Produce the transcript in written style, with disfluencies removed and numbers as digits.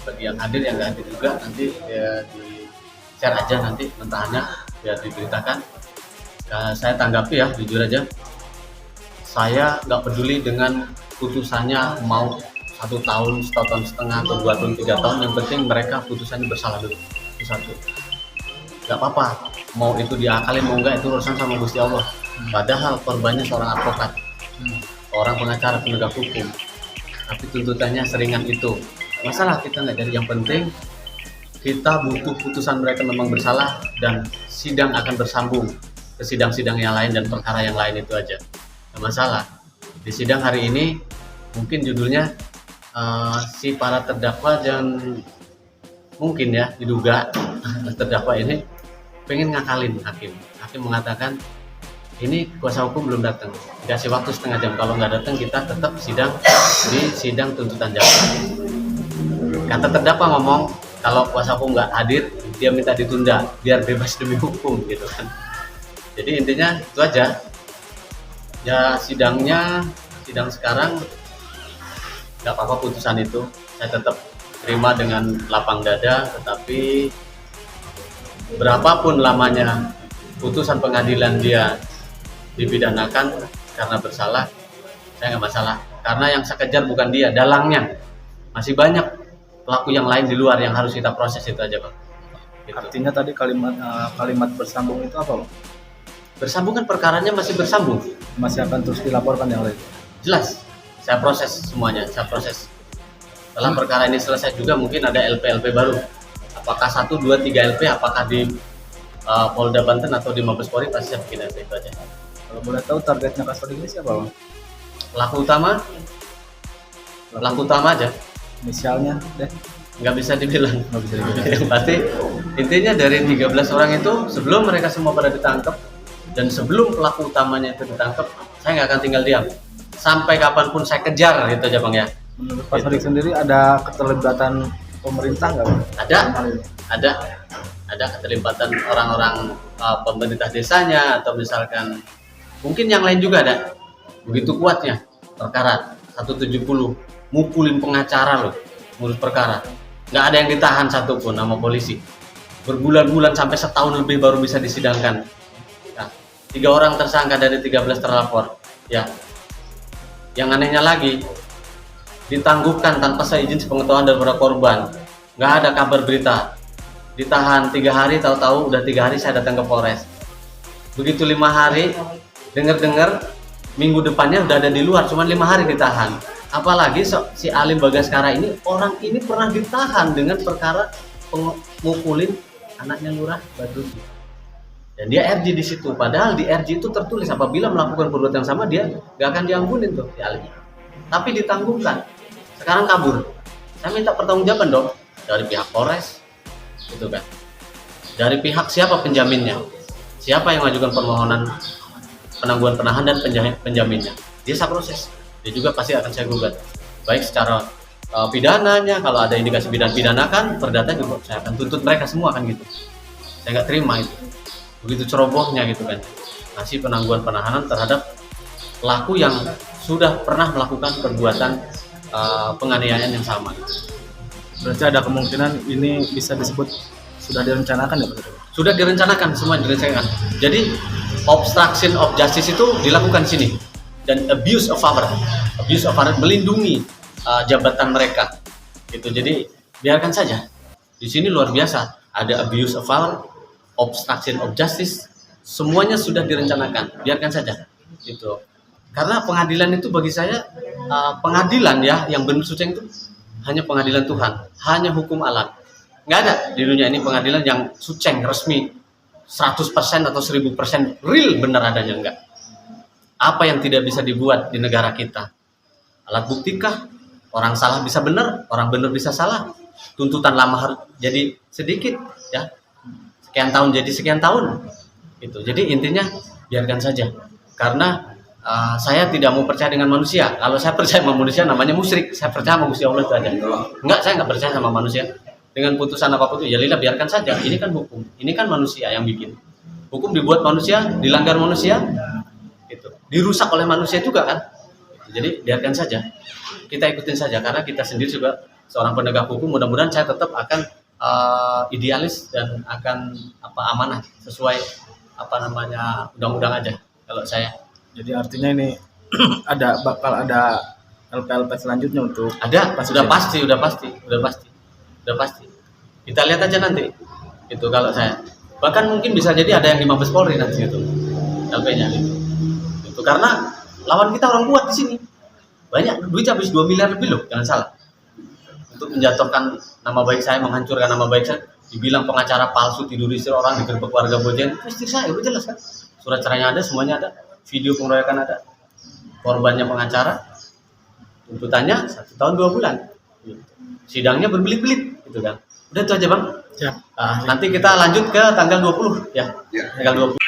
Bagi yang hadir yang nggak hadir juga nanti ya di share aja nanti mentahannya biar diberitakan. Saya tanggapi ya jujur aja, saya nggak peduli dengan putusannya mau 1 tahun, 1,5 tahun atau 2 tahun, 3 tahun, yang penting mereka putusannya bersalah dulu. Itu satu. Nggak apa-apa mau itu diakalin mau enggak, itu urusan sama Gusti Allah. Padahal korbannya seorang advokat, orang pengacara penegak hukum, tapi tuntutannya seringan itu. Masalah kita nggak jadi, yang penting kita butuh putusan mereka memang bersalah dan sidang akan bersambung ke sidang-sidang yang lain dan perkara yang lain, itu aja. Nggak masalah. Di sidang hari ini mungkin judulnya si para terdakwa dan mungkin ya diduga terdakwa ini pengen ngakalin hakim. Hakim mengatakan ini kuasa hukum belum datang, dikasih waktu setengah jam, kalau nggak datang kita tetap sidang di sidang tuntutan jaksa. Kata terdakwa ngomong kalau kuasa hukum nggak hadir dia minta ditunda biar bebas demi hukum gitu kan. Jadi intinya itu aja ya, sidang sekarang nggak apa-apa putusan itu, saya tetap terima dengan lapang dada. Tetapi berapapun lamanya putusan pengadilan dia dipidanakan karena bersalah, saya nggak masalah, karena yang saya kejar bukan dia, dalangnya. Masih banyak pelaku yang lain di luar yang harus kita proses, itu aja Bang. Gitu. Artinya tadi kalimat bersambung itu apa Bang? Bersambung kan perkaranya masih bersambung, Masih akan terus dilaporkan yang lain? jelas saya proses semuanya, saya proses. Setelah perkara ini selesai juga mungkin ada LP baru, apakah 1, 2, 3 LP, apakah di Polda Banten atau di Mabes Polri, pasti saya bikin LP, itu aja. Kalau boleh tahu targetnya kasus ini siapa Bang? Pelaku utama aja, Inisialnya deh? nggak bisa dibilang. Nggak bisa dibilang. Yang pasti intinya dari 13 orang itu, sebelum mereka semua pada ditangkap dan sebelum pelaku utamanya itu ditangkap, saya nggak akan tinggal diam sampai kapanpun saya kejar, itu aja Bang ya. Menurut Pak Sodik sendiri ada keterlibatan pemerintah nggak Bang? Ada keterlibatan orang-orang pemerintah desanya, atau misalkan mungkin yang lain juga ada. Begitu kuatnya perkara 170, mukulin pengacara loh ngurus perkara, nggak ada yang ditahan satupun sama polisi, berbulan-bulan sampai setahun lebih baru bisa disidangkan. Nah, 3 orang tersangka dari 13 terlapor ya. Yang anehnya lagi, ditangguhkan tanpa seizin sepengetahuan daripada korban, nggak ada kabar berita, ditahan 3 hari, tahu-tahu udah 3 hari saya datang ke Polres. Begitu 5 hari, dengar minggu depannya udah ada di luar, cuma 5 hari ditahan. Apalagi si Alim Bagaskara ini, orang ini pernah ditahan dengan perkara mukulin anaknya Lurah Badruddin, dan dia RJ di situ. Padahal di RJ itu tertulis apabila melakukan perbuatan yang sama dia gak akan diampunin tuh si Alim, tapi ditangguhkan. Sekarang kabur. Saya minta pertanggungjawaban dong dari pihak Polres, gitu kan. Dari pihak siapa penjaminnya? Siapa yang mengajukan permohonan penangguhan penahan dan penjaminnya? Dia saya proses. Dia juga pasti akan saya gugat. Baik secara pidananya, kalau ada indikasi pidanakan, perdata juga saya akan tuntut mereka semua kan gitu. Saya nggak terima itu. Begitu cerobohnya gitu kan. Ngasih penangguhan penahanan terhadap pelaku yang sudah pernah melakukan perbuatan penganiayaan yang sama. Berarti ada kemungkinan ini bisa disebut sudah direncanakan ya Pak? Sudah direncanakan, semua direncanakan. Jadi obstruction of justice itu dilakukan di sini, dan abuse of power melindungi jabatan mereka. Gitu. Jadi biarkan saja. Di sini luar biasa, ada abuse of power, obstruction of justice, semuanya sudah direncanakan. Biarkan saja. Gitu. Karena pengadilan itu bagi saya pengadilan ya yang benar suci itu hanya pengadilan Tuhan, hanya hukum alam. Nggak ada di dunia ini pengadilan yang suceng, resmi, 100% atau 1000% real benar adanya, enggak. Apa yang tidak bisa dibuat di negara kita? Alat buktikah? Orang salah bisa benar, orang benar bisa salah. Tuntutan lama harus jadi sedikit, ya. Sekian tahun jadi sekian tahun. Gitu. Jadi intinya biarkan saja. Karena saya tidak mau percaya dengan manusia. Kalau saya percaya sama manusia namanya musyrik. Saya percaya sama Gusti Allah itu aja. Enggak, saya nggak percaya sama manusia. Dengan putusan apapun itu, ya lila biarkan saja. Ini kan hukum. Ini kan manusia yang bikin. Hukum dibuat manusia, dilanggar manusia, itu dirusak oleh manusia juga kan. Jadi biarkan saja. Kita ikutin saja karena kita sendiri juga seorang penegak hukum. Mudah-mudahan saya tetap akan idealis dan akan amanah sesuai undang-undang aja kalau saya. Jadi artinya ini bakal ada LP selanjutnya untuk Ada, sudah pasti. Kita lihat aja nanti. Itu kalau saya. Bahkan mungkin bisa jadi ada yang di Mabes Polri nanti itu LP-nya gitu. Itu karena lawan kita orang kuat di sini. Banyak duit habis 2 miliar lebih loh, jangan salah. Untuk menjatuhkan nama baik saya, menghancurkan nama baik saya, dibilang pengacara palsu, tidur istri orang, digerebek warga Bojen, itu istri saya, udah jelas kan. Surat cerainya ada, semuanya ada, video pengeroyokan ada, korbannya pengacara, tuntutannya 1 tahun 2 bulan, sidangnya berbelit-belit, gitu kan. Udah itu aja bang. Siap. Nanti kita lanjut ke tanggal 20 ya, tanggal 20.